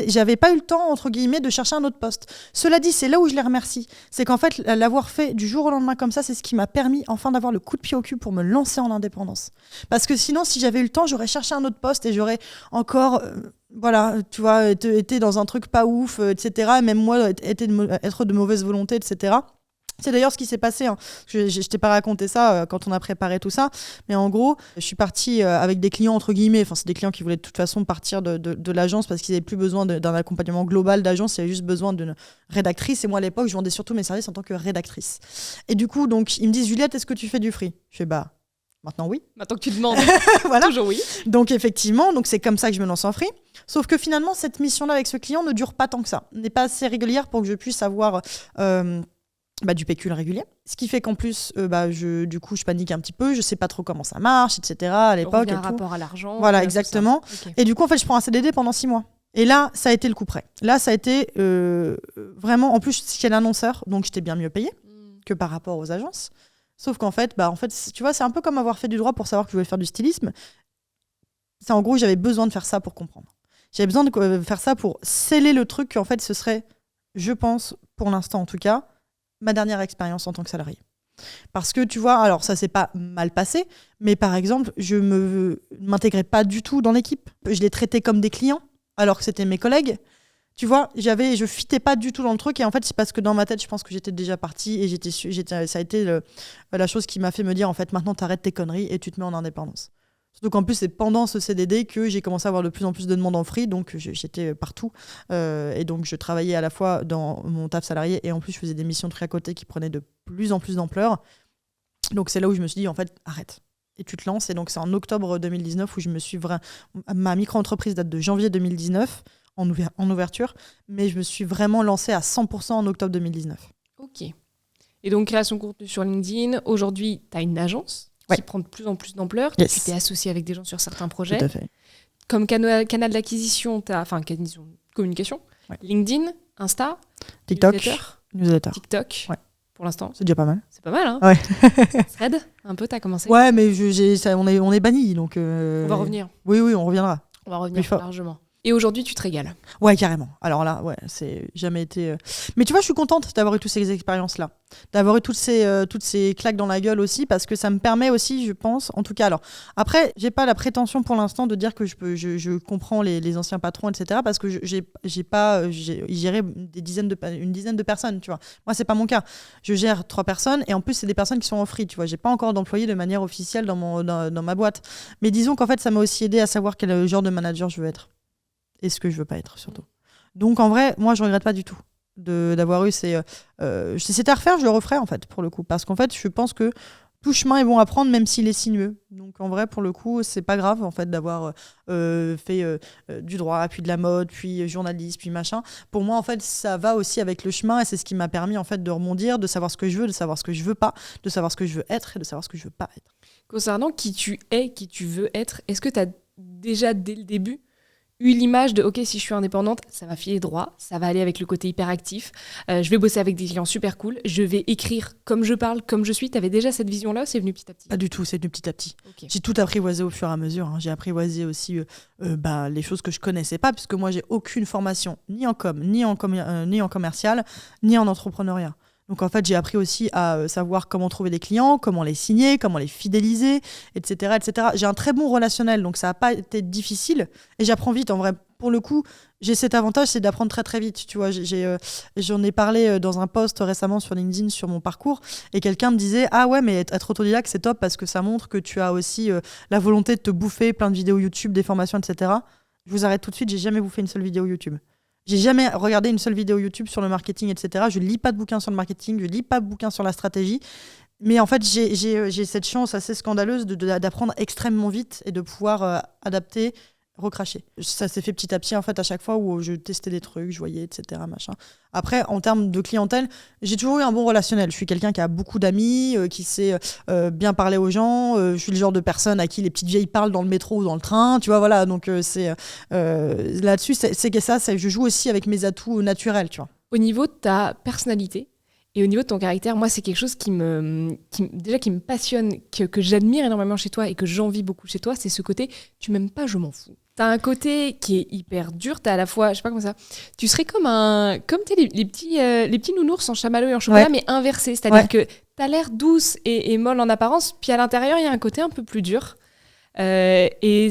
j'avais pas eu le temps, entre guillemets, de chercher un autre poste. Cela dit, c'est là où je les remercie. C'est qu'en fait, l'avoir fait du jour au lendemain comme ça, c'est ce qui m'a permis enfin d'avoir le coup de pied au cul pour me lancer en indépendance. Parce que sinon, si j'avais eu le temps, j'aurais cherché un autre poste et j'aurais encore, tu vois, été dans un truc pas ouf, etc. Et même moi, être de mauvaise volonté, etc. C'est d'ailleurs ce qui s'est passé. Hein. Je t'ai pas raconté ça quand on a préparé tout ça. Mais en gros, je suis partie avec des clients, entre guillemets. Enfin, c'est des clients qui voulaient de toute façon partir de l'agence parce qu'ils n'avaient plus besoin d'un accompagnement global d'agence. Ils avaient juste besoin d'une rédactrice. Et moi, à l'époque, je vendais surtout mes services en tant que rédactrice. Et du coup, donc, ils me disent « Juliette, est-ce que tu fais du free ?» Je fais « Bah, maintenant, oui. » Maintenant que tu demandes. Voilà. Toujours oui. Donc, effectivement, c'est comme ça que je me lance en free. Sauf que finalement, cette mission-là avec ce client ne dure pas tant que ça. N'est pas assez régulière pour que je puisse avoir... du pécule régulier. Ce qui fait qu'en plus, du coup, je panique un petit peu, je sais pas trop comment ça marche, etc. à l'époque. Un rapport à l'argent. Voilà, exactement. Okay. Et du coup, en fait, je prends un CDD pendant 6 mois. Et là, ça a été le coup près. Là, ça a été vraiment... En plus, je suis l'annonceur, donc j'étais bien mieux payée. que par rapport aux agences. Sauf qu'en fait, tu vois, c'est un peu comme avoir fait du droit pour savoir que je voulais faire du stylisme. C'est en gros, j'avais besoin de faire ça pour comprendre. J'avais besoin de faire ça pour sceller le truc qu'en fait, ce serait, je pense, pour l'instant en tout cas, ma dernière expérience en tant que salarié. Parce que tu vois, alors ça s'est pas mal passé, mais par exemple, je m'intégrais pas du tout dans l'équipe. Je les traitais comme des clients, alors que c'était mes collègues. Tu vois, je fitais pas du tout dans le truc, et en fait, c'est parce que dans ma tête, je pense que j'étais déjà partie, et ça a été la chose qui m'a fait me dire, en fait, maintenant, t'arrêtes tes conneries et tu te mets en indépendance. Surtout qu'en plus, c'est pendant ce CDD que j'ai commencé à avoir de plus en plus de demandes en free, donc j'étais partout. Et donc, je travaillais à la fois dans mon taf salarié et en plus, je faisais des missions de free à côté qui prenaient de plus en plus d'ampleur. Donc, c'est là où je me suis dit, en fait, arrête. Et tu te lances. Et donc, c'est en octobre 2019 où je me suis ma micro-entreprise date de janvier 2019 en ouverture, mais je me suis vraiment lancée à 100% en octobre 2019. Ok. Et donc, création de contenu sur LinkedIn. Aujourd'hui, tu as une agence qui prend de plus en plus d'ampleur. Yes. Tu t'es associé avec des gens sur certains projets. Tout à fait. Comme canal d'acquisition, tu as communication, LinkedIn, Insta, Newsletter. TikTok. Ouais. Pour l'instant. C'est déjà pas mal. C'est pas mal, hein. Ouais. Thread, un peu, t'as commencé. Ouais, mais on est banni, donc... On va revenir. Oui, on reviendra. On va revenir largement. Et aujourd'hui, tu te régales. Ouais, carrément. Alors là, c'est jamais été... Mais tu vois, je suis contente d'avoir eu toutes ces expériences-là. D'avoir eu toutes ces claques dans la gueule aussi, parce que ça me permet aussi, je pense, en tout cas... Alors, après, j'ai pas la prétention pour l'instant de dire que je comprends les anciens patrons, etc., parce que j'ai géré une dizaine de personnes, tu vois. Moi, c'est pas mon cas. Je gère 3 personnes, et en plus, c'est des personnes qui sont en free, tu vois. J'ai pas encore d'employés de manière officielle dans ma boîte. Mais disons qu'en fait, ça m'a aussi aidé à savoir quel genre de manager je veux être. Et ce que je veux pas être, surtout. Donc, en vrai, moi, je regrette pas du tout d'avoir eu ces... si c'était à refaire, je le referais, en fait, pour le coup. Parce qu'en fait, je pense que tout chemin est bon à prendre, même s'il est sinueux. Donc, en vrai, pour le coup, c'est pas grave, en fait, d'avoir fait du droit, puis de la mode, puis journaliste, puis machin. Pour moi, en fait, ça va aussi avec le chemin, et c'est ce qui m'a permis, en fait, de rebondir, de savoir ce que je veux, de savoir ce que je veux pas, de savoir ce que je veux être, et de savoir ce que je veux pas être. Concernant qui tu es, qui tu veux être, est-ce que tu as déjà, dès le début, eu l'image de « Ok, si je suis indépendante, ça va filer droit, ça va aller avec le côté hyperactif, je vais bosser avec des clients super cool, je vais écrire comme je parle, comme je suis ». T'avais déjà cette vision-là ou c'est venu petit à petit ? Pas du tout, c'est venu petit à petit. Okay. J'ai tout apprivoisé au fur et à mesure. J'ai apprivoisé aussi les choses que je connaissais pas, puisque moi, j'ai aucune formation, ni en com, ni en commercial, ni en entrepreneuriat. Donc en fait, j'ai appris aussi à savoir comment trouver des clients, comment les signer, comment les fidéliser, etc., etc. J'ai un très bon relationnel, donc ça n'a pas été difficile. Et j'apprends vite, en vrai. Pour le coup, j'ai cet avantage, c'est d'apprendre très très vite. Tu vois, j'en ai parlé dans un post récemment sur LinkedIn sur mon parcours, et quelqu'un me disait « Ah ouais, mais être autodidacte, c'est top parce que ça montre que tu as aussi la volonté de te bouffer plein de vidéos YouTube, des formations, etc. » Je vous arrête tout de suite, j'ai jamais bouffé une seule vidéo YouTube. J'ai jamais regardé une seule vidéo YouTube sur le marketing, etc. Je lis pas de bouquins sur le marketing, je lis pas de bouquins sur la stratégie. Mais en fait, j'ai cette chance assez scandaleuse d'apprendre extrêmement vite et de pouvoir adapter, recracher. Ça s'est fait petit à petit, en fait, à chaque fois où je testais des trucs, je voyais, etc. Machin. Après, en termes de clientèle, j'ai toujours eu un bon relationnel. Je suis quelqu'un qui a beaucoup d'amis, qui sait bien parler aux gens. Je suis le genre de personne à qui les petites vieilles parlent dans le métro ou dans le train. Tu vois, voilà. Donc, là-dessus, c'est que ça, je joue aussi avec mes atouts naturels, tu vois. Au niveau de ta personnalité et au niveau de ton caractère, moi, c'est quelque chose qui me passionne, que j'admire énormément chez toi et que j'envie beaucoup chez toi, c'est ce côté « tu m'aimes pas, je m'en fous ». T'as un côté qui est hyper dur, t'as à la fois, je sais pas comment ça, tu serais comme les petits nounours en chamallow et en chocolat, mais inversés, c'est-à-dire que t'as l'air douce et molle en apparence, puis à l'intérieur, il y a un côté un peu plus dur. Et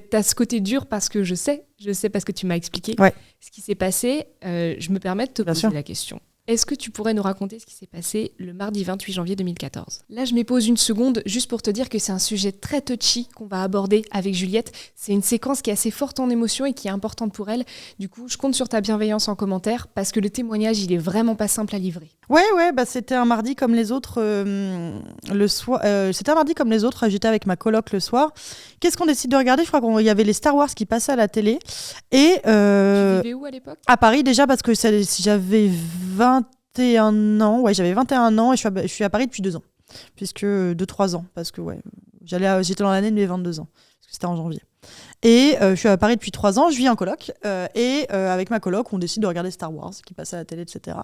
t'as ce côté dur parce que je sais parce que tu m'as expliqué ce qui s'est passé. Je me permets de te poser la question. Est-ce que tu pourrais nous raconter ce qui s'est passé le mardi 28 janvier 2014 ? Là, je me pose une seconde juste pour te dire que c'est un sujet très touchy qu'on va aborder avec Juliette. C'est une séquence qui est assez forte en émotion et qui est importante pour elle. Du coup, je compte sur ta bienveillance en commentaire parce que le témoignage, il est vraiment pas simple à livrer. Ouais, c'était un mardi comme les autres le soir. C'était un mardi comme les autres. J'étais avec ma coloc le soir. Qu'est-ce qu'on décide de regarder ? Je crois qu'il y avait les Star Wars qui passaient à la télé. Et tu vivais où à l'époque ? À Paris déjà, parce que j'avais 21 ans. Ouais, j'avais 21 ans et je suis à Paris depuis 2 ans. Puisque 2-3 ans. Parce que j'étais dans l'année de mes 22 ans. Parce que c'était en janvier. Et je suis à Paris depuis 3 ans, je vis en coloc. Et avec ma coloc, on décide de regarder Star Wars, qui passe à la télé, etc.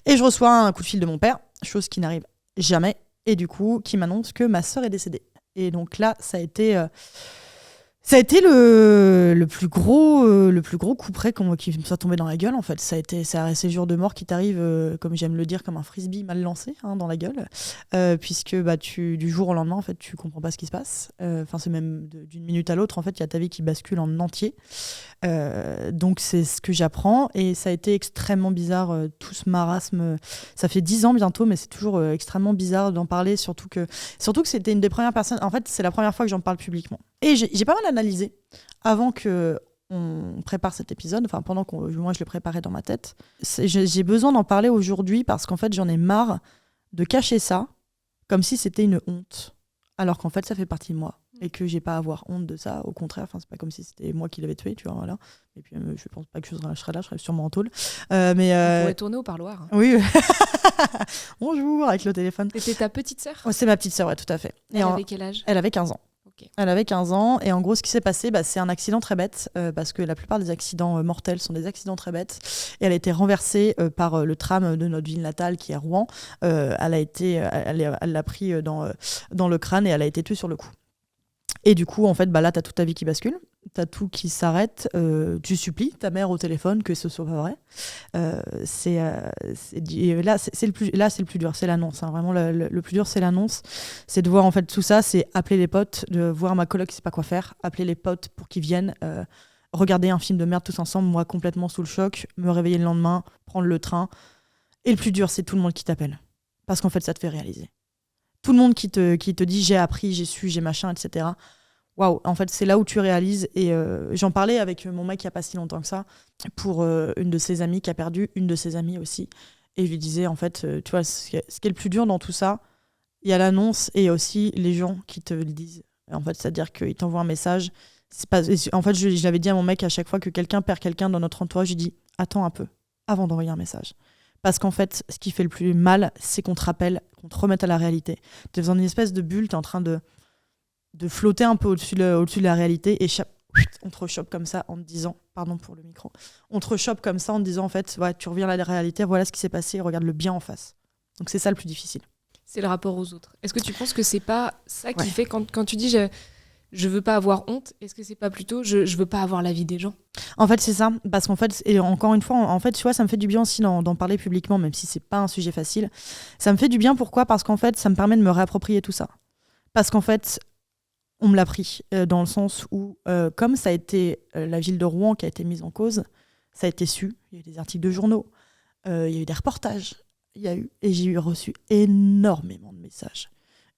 Et je reçois un coup de fil de mon père, chose qui n'arrive jamais, et du coup, qui m'annonce que ma sœur est décédée. Et donc là, ça a été le plus gros coup près qui me soit tombé dans la gueule, en fait. C'est un séjour de mort qui t'arrive, comme j'aime le dire, comme un frisbee mal lancé dans la gueule, puisque du jour au lendemain, en fait, tu comprends pas ce qui se passe. Enfin, c'est même d'une minute à l'autre, en fait, il y a ta vie qui bascule en entier. Donc c'est ce que j'apprends, et ça a été extrêmement bizarre, tout ce marasme. Ça fait 10 ans bientôt, mais c'est toujours extrêmement bizarre d'en parler, surtout que c'était une des premières personnes. En fait, c'est la première fois que j'en parle publiquement. Et j'ai pas mal analysé avant que on prépare cet épisode, enfin pendant que moi je le préparais dans ma tête. J'ai besoin d'en parler aujourd'hui parce qu'en fait j'en ai marre de cacher ça comme si c'était une honte, alors qu'en fait ça fait partie de moi et que j'ai pas à avoir honte de ça. Au contraire, enfin c'est pas comme si c'était moi qui l'avais tué, tu vois, voilà. Et puis je pense pas que je serais là, je serais sûrement en tôle. On pourrait tourner au parloir. Oui. Bonjour, avec le téléphone. C'était ta petite sœur? C'est ma petite sœur, ouais, tout à fait. Elle avait quel âge? Elle avait 15 ans. Okay. Elle avait 15 ans, et en gros ce qui s'est passé, c'est un accident très bête, parce que la plupart des accidents mortels sont des accidents très bêtes, et elle a été renversée par le tram de notre ville natale qui est Rouen. Elle l'a pris dans le crâne, et elle a été tuée sur le coup. Et du coup, en fait, là, t'as toute ta vie qui bascule, t'as tout qui s'arrête, tu supplies ta mère au téléphone que ce soit pas vrai. Là, c'est le plus dur, c'est l'annonce. Hein. Vraiment, le plus dur, c'est l'annonce. C'est de voir, en fait, tout ça, c'est appeler les potes, de voir ma coloc qui sait pas quoi faire, appeler les potes pour qu'ils viennent, regarder un film de merde tous ensemble, moi complètement sous le choc, me réveiller le lendemain, prendre le train. Et le plus dur, c'est tout le monde qui t'appelle. Parce qu'en fait, ça te fait réaliser. Tout le monde qui te dit j'ai appris, j'ai su, j'ai machin, etc. Waouh, en fait, c'est là où tu réalises. Et j'en parlais avec mon mec il n'y a pas si longtemps que ça, pour une de ses amies qui a perdu une de ses amies aussi. Et je lui disais, en fait, tu vois, ce qui est le plus dur dans tout ça, il y a l'annonce et aussi les gens qui te le disent. En fait, c'est-à-dire qu'ils t'envoient un message. En fait, je l'avais dit à mon mec, à chaque fois que quelqu'un perd quelqu'un dans notre entourage, je lui dis attends un peu avant d'envoyer un message. Parce qu'en fait, ce qui fait le plus mal, c'est qu'on te rappelle, qu'on te remette à la réalité. Tu es dans une espèce de bulle, tu es en train de flotter un peu au-dessus de la réalité, et on te rechoppe comme ça en te disant, pardon pour le micro, on te rechoppe comme ça en te disant, en fait, ouais, tu reviens à la réalité, voilà ce qui s'est passé, regarde le bien en face. Donc c'est ça le plus difficile. C'est le rapport aux autres. Est-ce que tu penses que c'est pas ça qui fait, quand tu dis je veux pas avoir honte, est-ce que c'est pas plutôt je veux pas avoir l'avis des gens? En fait, c'est ça, parce qu'en fait, et encore une fois, en fait, tu vois, ça me fait du bien aussi d'en parler publiquement, même si c'est pas un sujet facile. Ça me fait du bien, pourquoi? Parce qu'en fait, ça me permet de me réapproprier tout ça. Parce qu'en fait, on me l'a pris, dans le sens où, comme ça a été la ville de Rouen qui a été mise en cause, ça a été su, il y a eu des articles de journaux, il y a eu des reportages, et j'ai reçu énormément de messages.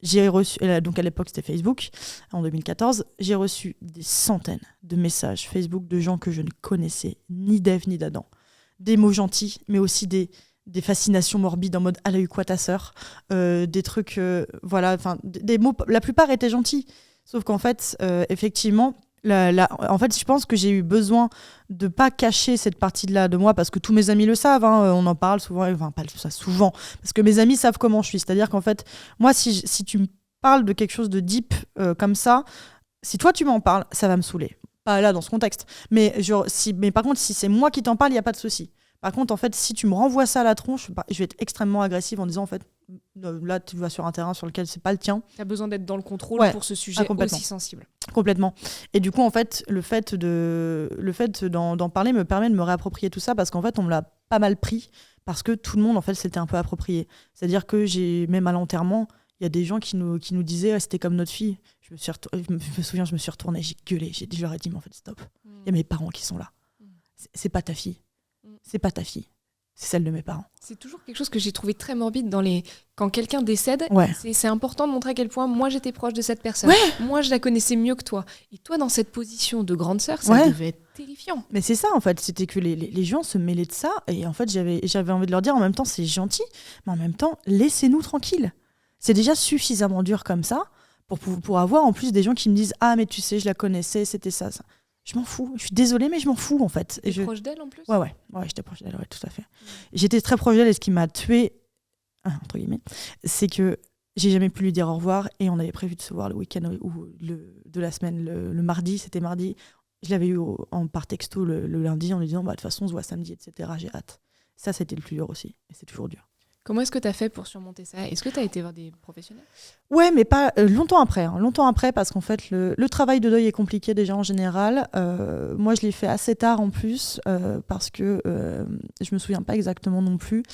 J'ai reçu, donc à l'époque c'était Facebook, en 2014, j'ai reçu des centaines de messages Facebook de gens que je ne connaissais ni d'Ève ni d'Adam. Des mots gentils, mais aussi des fascinations morbides en mode « elle a eu quoi ta sœur ?» des trucs, voilà, enfin des mots, la plupart étaient gentils. Sauf qu'en fait, effectivement, en fait, je pense que j'ai eu besoin de pas cacher cette partie-là de moi, parce que tous mes amis le savent, hein, on en parle souvent, enfin pas ça souvent, parce que mes amis savent comment je suis. C'est-à-dire qu'en fait, moi, si tu me parles de quelque chose de deep comme ça, si toi tu m'en parles, ça va me saouler. Pas là, dans ce contexte. Mais par contre, si c'est moi qui t'en parle, il n'y a pas de souci. Par contre, en fait, si tu me renvoies ça à la tronche, je vais être extrêmement agressive en disant, en fait, là, tu vas sur un terrain sur lequel c'est pas le tien. Tu as besoin d'être dans le contrôle pour ce sujet aussi sensible. Complètement. Et du coup, en fait, le fait d'en parler me permet de me réapproprier tout ça, parce qu'en fait, on me l'a pas mal pris, parce que tout le monde, en fait, s'était un peu approprié. C'est-à-dire que même à l'enterrement, il y a des gens qui nous disaient c'était comme notre fille. Je me souviens, je me suis retournée, j'ai gueulé, je leur ai dit mais en fait, stop. Il y a mes parents qui sont là. C'est pas ta fille. C'est pas ta fille, c'est celle de mes parents. C'est toujours quelque chose que j'ai trouvé très morbide quand quelqu'un décède. Ouais. C'est important de montrer à quel point moi j'étais proche de cette personne. Ouais. Moi je la connaissais mieux que toi. Et toi dans cette position de grande sœur, ça devait être terrifiant. Mais c'est ça en fait, c'était que les gens se mêlaient de ça, et en fait j'avais envie de leur dire en même temps c'est gentil, mais en même temps laissez-nous tranquilles. C'est déjà suffisamment dur comme ça pour avoir en plus des gens qui me disent ah mais tu sais je la connaissais, c'était ça. Je m'en fous, je suis désolée, mais je m'en fous en fait. T'es proche d'elle en plus ? Ouais, j'étais proche d'elle, ouais, tout à fait. J'étais très proche d'elle, et ce qui m'a tuée, entre guillemets, c'est que j'ai jamais pu lui dire au revoir et on avait prévu de se voir le week-end de la semaine, le mardi, c'était mardi. Je l'avais eu par texto le lundi en lui disant de toute façon on se voit samedi, etc. J'ai hâte. Ça, c'était le plus dur aussi et c'est toujours dur. Comment est-ce que tu as fait pour surmonter ça ? Est-ce que tu as été voir des professionnels ? Ouais, mais pas longtemps après. Longtemps après, parce qu'en fait, le travail de deuil est compliqué déjà en général. Moi, je l'ai fait assez tard en plus, parce que je me souviens pas exactement non plus,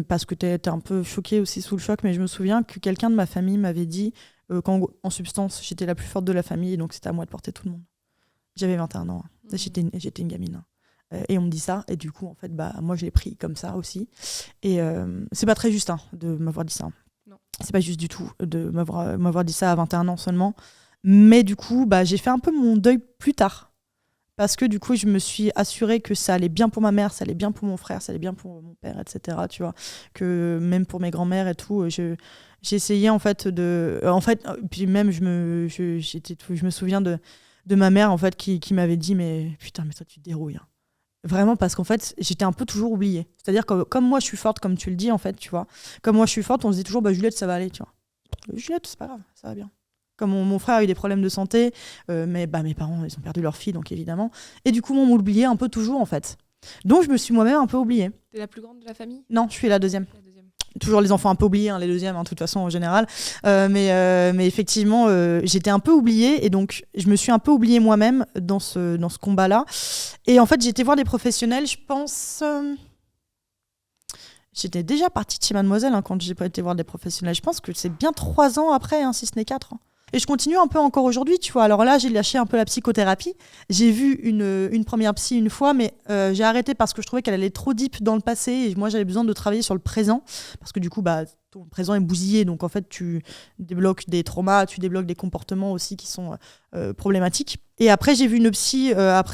parce que t'es un peu choquée aussi sous le choc, mais je me souviens que quelqu'un de ma famille m'avait dit qu'en substance, j'étais la plus forte de la famille, et donc c'était à moi de porter tout le monde. J'avais 21 ans, j'étais une gamine. Et on me dit ça, et du coup, en fait, moi, je l'ai pris comme ça aussi. Et c'est pas très juste de m'avoir dit ça. Non. C'est pas juste du tout de m'avoir dit ça à 21 ans seulement. Mais du coup, j'ai fait un peu mon deuil plus tard. Parce que du coup, je me suis assurée que ça allait bien pour ma mère, ça allait bien pour mon frère, ça allait bien pour mon père, etc. Tu vois, que même pour mes grands-mères et tout, j'essayais en fait puis même je me souviens de ma mère en fait qui m'avait dit mais putain mais toi tu te dérouilles. Hein. Vraiment parce qu'en fait j'étais un peu toujours oubliée. C'est-à-dire que comme moi je suis forte comme tu le dis en fait, tu vois, comme moi je suis forte, on se dit toujours Juliette ça va aller, tu vois. Juliette c'est pas grave, ça va bien. Comme mon frère a eu des problèmes de santé, mais mes parents ils ont perdu leur fille donc évidemment. Et du coup on m'oubliait un peu toujours en fait. Donc je me suis moi-même un peu oubliée. T'es la plus grande de la famille ? Non, je suis la deuxième. Toujours les enfants un peu oubliés, les deuxièmes, de toute façon, en général. Mais effectivement, j'étais un peu oubliée, et donc je me suis un peu oubliée moi-même dans ce combat-là. Et en fait, j'ai été voir des professionnels, je pense... J'étais déjà partie de chez Mademoiselle quand j'ai pas été voir des professionnels. Je pense que c'est bien 3 ans après, si ce n'est 4 ans. Et je continue un peu encore aujourd'hui, tu vois. Alors là, j'ai lâché un peu la psychothérapie. J'ai vu une première psy une fois, mais j'ai arrêté parce que je trouvais qu'elle allait trop deep dans le passé. Et moi, j'avais besoin de travailler sur le présent. Parce que du coup, ton présent est bousillé. Donc en fait, tu débloques des traumas, tu débloques des comportements aussi qui sont problématiques. Et après, j'ai vu une psy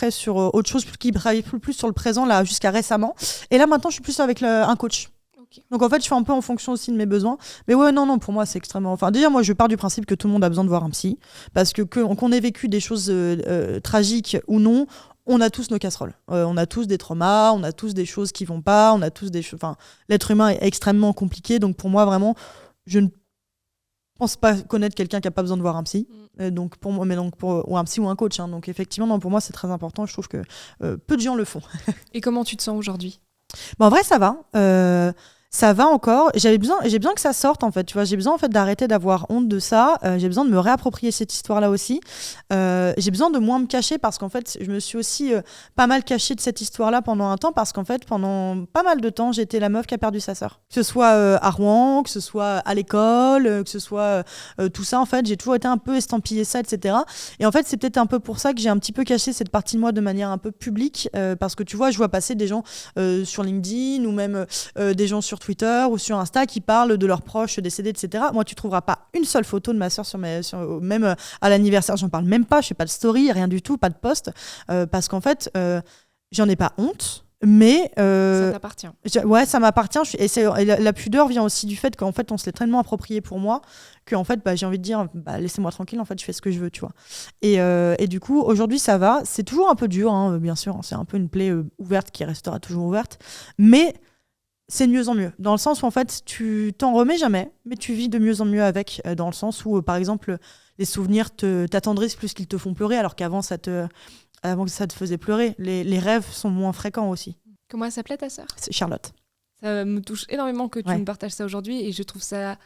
sur autre chose qui travaille plus sur le présent, là, jusqu'à récemment. Et là, maintenant, je suis plus avec un coach. Donc en fait, je fais un peu en fonction aussi de mes besoins. Mais ouais, non, pour moi, c'est extrêmement... Enfin, déjà, moi, je pars du principe que tout le monde a besoin de voir un psy. Parce qu'on ait vécu des choses tragiques ou non, on a tous nos casseroles. On a tous des traumas, on a tous des choses qui vont pas, on a tous des choses... Enfin, l'être humain est extrêmement compliqué. Donc pour moi, vraiment, je ne pense pas connaître quelqu'un qui n'a pas besoin de voir un psy. Donc pour moi, ou un psy ou un coach. Hein. Donc effectivement, non, pour moi, c'est très important. Je trouve que peu de gens le font. Et comment tu te sens aujourd'hui ? En vrai, ça va. Ça va encore. J'ai besoin que ça sorte en fait. Tu vois, j'ai besoin en fait d'arrêter d'avoir honte de ça. J'ai besoin de me réapproprier cette histoire-là aussi. J'ai besoin de moins me cacher parce qu'en fait, je me suis aussi pas mal cachée de cette histoire-là pendant un temps parce qu'en fait, pendant pas mal de temps, j'étais la meuf qui a perdu sa sœur. Que ce soit à Rouen, que ce soit à l'école, que ce soit tout ça. En fait, j'ai toujours été un peu estampillée ça, etc. Et en fait, c'est peut-être un peu pour ça que j'ai un petit peu caché cette partie de moi de manière un peu publique parce que tu vois, je vois passer des gens sur LinkedIn ou même des gens sur Twitter ou sur Insta qui parlent de leurs proches décédés, etc. Moi, tu trouveras pas une seule photo de ma sœur même à l'anniversaire, j'en parle même pas, je fais pas de story, rien du tout, pas de post, parce qu'en fait, j'en ai pas honte. Mais ça t'appartient. Ouais, ça m'appartient. Et la pudeur vient aussi du fait qu'en fait, on se l'est tellement approprié pour moi qu'en fait, j'ai envie de dire, laissez-moi tranquille. En fait, je fais ce que je veux, tu vois. Et du coup, aujourd'hui, ça va. C'est toujours un peu dur, hein, bien sûr. C'est un peu une plaie ouverte qui restera toujours ouverte, mais c'est de mieux en mieux. Dans le sens où en fait, tu t'en remets jamais, mais tu vis de mieux en mieux avec. Dans le sens où, par exemple, les souvenirs t'attendrissent plus qu'ils te font pleurer, alors qu'avant, avant que ça te faisait pleurer. Les rêves sont moins fréquents aussi. Comment elle s'appelait ta sœur ? C'est Charlotte. Ça me touche énormément que tu me partages ça aujourd'hui et je trouve ça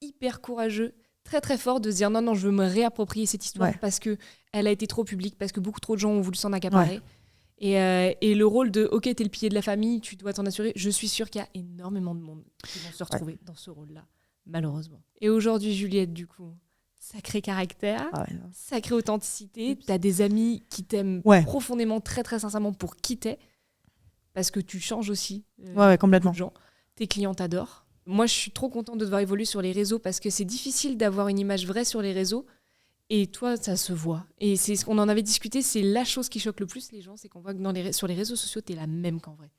hyper courageux, très très fort de se dire non, je veux me réapproprier cette histoire parce qu'elle a été trop publique, parce que beaucoup trop de gens ont voulu s'en accaparer. Et le rôle de ok, t'es le pilier de la famille, tu dois t'en assurer. Je suis sûre qu'il y a énormément de monde qui vont se retrouver dans ce rôle-là, malheureusement. Et aujourd'hui, Juliette, du coup, sacré caractère, sacrée authenticité. T'as des amis qui t'aiment profondément, très très sincèrement pour qui t'es, parce que tu changes aussi. Complètement. De gens. Tes clients t'adorent. Moi, je suis trop contente de te voir évoluer sur les réseaux parce que c'est difficile d'avoir une image vraie sur les réseaux. Et toi, ça se voit. Et c'est ce qu'on en avait discuté, c'est la chose qui choque le plus les gens, c'est qu'on voit que sur les réseaux sociaux, t'es la même qu'en vrai.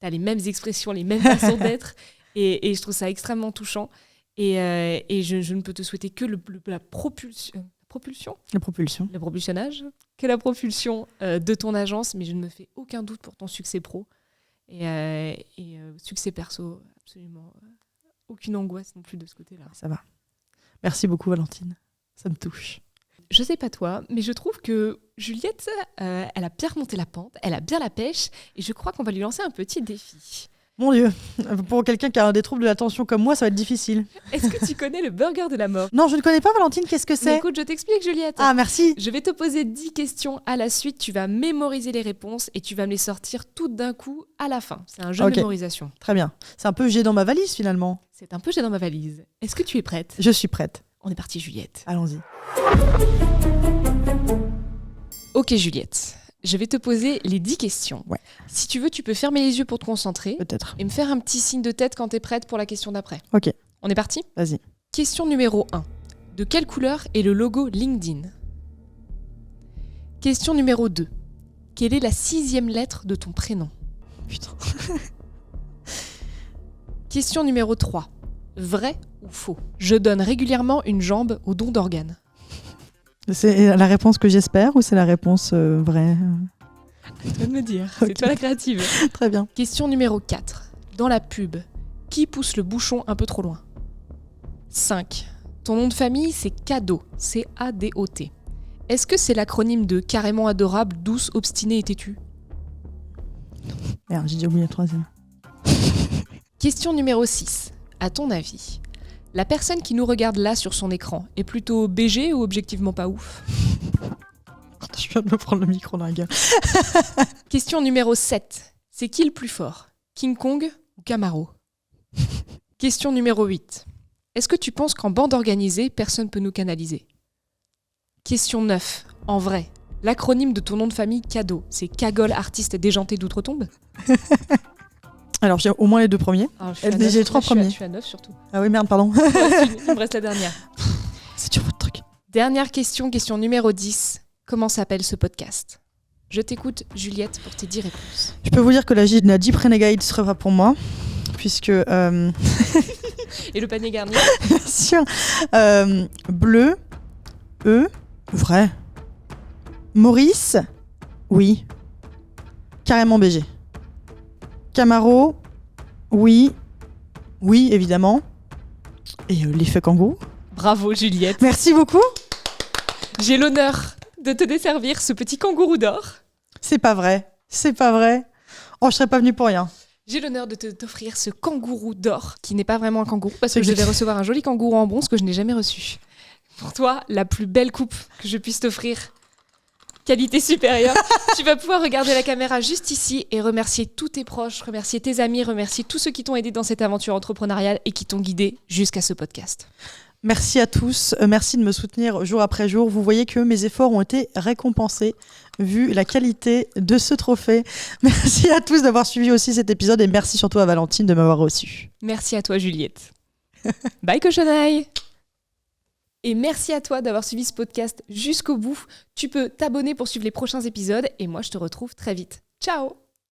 T'as les mêmes expressions, les mêmes façons d'être. Et je trouve ça extrêmement touchant. Et je ne peux te souhaiter que la propulsion. Le propulsionnage. Que la propulsion de ton agence. Mais je ne me fais aucun doute pour ton succès pro. Et succès perso, absolument. Aucune angoisse non plus de ce côté-là. Ça va. Merci beaucoup, Valentine. Ça me touche. Je sais pas toi, mais je trouve que Juliette, elle a bien remonté la pente, elle a bien la pêche, et je crois qu'on va lui lancer un petit défi. Mon Dieu, pour quelqu'un qui a des troubles de l'attention comme moi, ça va être difficile. Est-ce que tu connais le burger de la mort? Non, je ne connais pas, Valentine, qu'est-ce que Mais c'est? écoute, je t'explique, Juliette. Ah, merci. Je vais te poser 10 questions à la suite, tu vas mémoriser les réponses et tu vas me les sortir toutes d'un coup à la fin. C'est un jeu de mémorisation. Très bien. C'est un peu j'ai dans ma valise, finalement. C'est un peu j'ai dans ma valise. Est-ce que tu es prête? Je suis prête. On est parti, Juliette. Allons-y. Ok, Juliette. Je vais te poser les 10 questions. Ouais. Si tu veux, tu peux fermer les yeux pour te concentrer. Peut-être. Et me faire un petit signe de tête quand t'es prête pour la question d'après. Ok. On est parti? Vas-y. Question numéro 1. De quelle couleur est le logo LinkedIn? Question numéro 2. Quelle est la 6e lettre de ton prénom? Putain. Question numéro 3. Vrai ou faux? Je donne régulièrement une jambe au don d'organes. C'est la réponse que j'espère ou c'est la réponse vraie? À toi de me dire. C'est toi la créative. Très bien. Question numéro 4. Dans la pub, qui pousse le bouchon un peu trop loin? 5. Ton nom de famille, c'est Cadeau. C-A-D-O-T. Est-ce que c'est l'acronyme de carrément adorable, douce, obstinée et têtue? Merde, j'ai déjà oublié la 3e. Question numéro 6. À ton avis, la personne qui nous regarde là sur son écran est plutôt BG ou objectivement pas ouf? Je viens de me prendre le micro dans la gueule. Question numéro 7. C'est qui le plus fort? King Kong ou Camaro? Question numéro 8. Est-ce que tu penses qu'en bande organisée, personne peut nous canaliser? Question 9. En vrai, l'acronyme de ton nom de famille Cadeau, c'est Cagole artiste déjanté d'outre-tombe? Alors, j'ai au moins les 2 premiers. J'ai les 3 premiers. Je suis à 9 surtout. Ah oui, merde, pardon. Il me reste la dernière. C'est dur votre truc. Dernière question, question numéro 10. Comment s'appelle ce podcast? Je t'écoute, Juliette, pour tes 10 réponses. Je peux vous dire que la Jeep Renegade sera pour moi, puisque... Et le panier garni? Bien sûr. Bleu, vrai. Maurice, oui. Carrément BG. Camaro, oui. Oui, évidemment. Et l'effet kangourou. Bravo, Juliette. Merci beaucoup. J'ai l'honneur de te desservir ce petit kangourou d'or. C'est pas vrai. C'est pas vrai. Oh, je serais pas venue pour rien. J'ai l'honneur de t'offrir ce kangourou d'or, qui n'est pas vraiment un kangourou, parce que je vais recevoir un joli kangourou en bronze que je n'ai jamais reçu. Pour toi, la plus belle coupe que je puisse t'offrir. Qualité supérieure. Tu vas pouvoir regarder la caméra juste ici et remercier tous tes proches, remercier tes amis, remercier tous ceux qui t'ont aidé dans cette aventure entrepreneuriale et qui t'ont guidé jusqu'à ce podcast. Merci à tous, merci de me soutenir jour après jour. Vous voyez que mes efforts ont été récompensés vu la qualité de ce trophée. Merci à tous d'avoir suivi aussi cet épisode et merci surtout à Valentine de m'avoir reçu. Merci à toi, Juliette. Bye, cochonaille. Et merci à toi d'avoir suivi ce podcast jusqu'au bout. Tu peux t'abonner pour suivre les prochains épisodes et moi je te retrouve très vite. Ciao!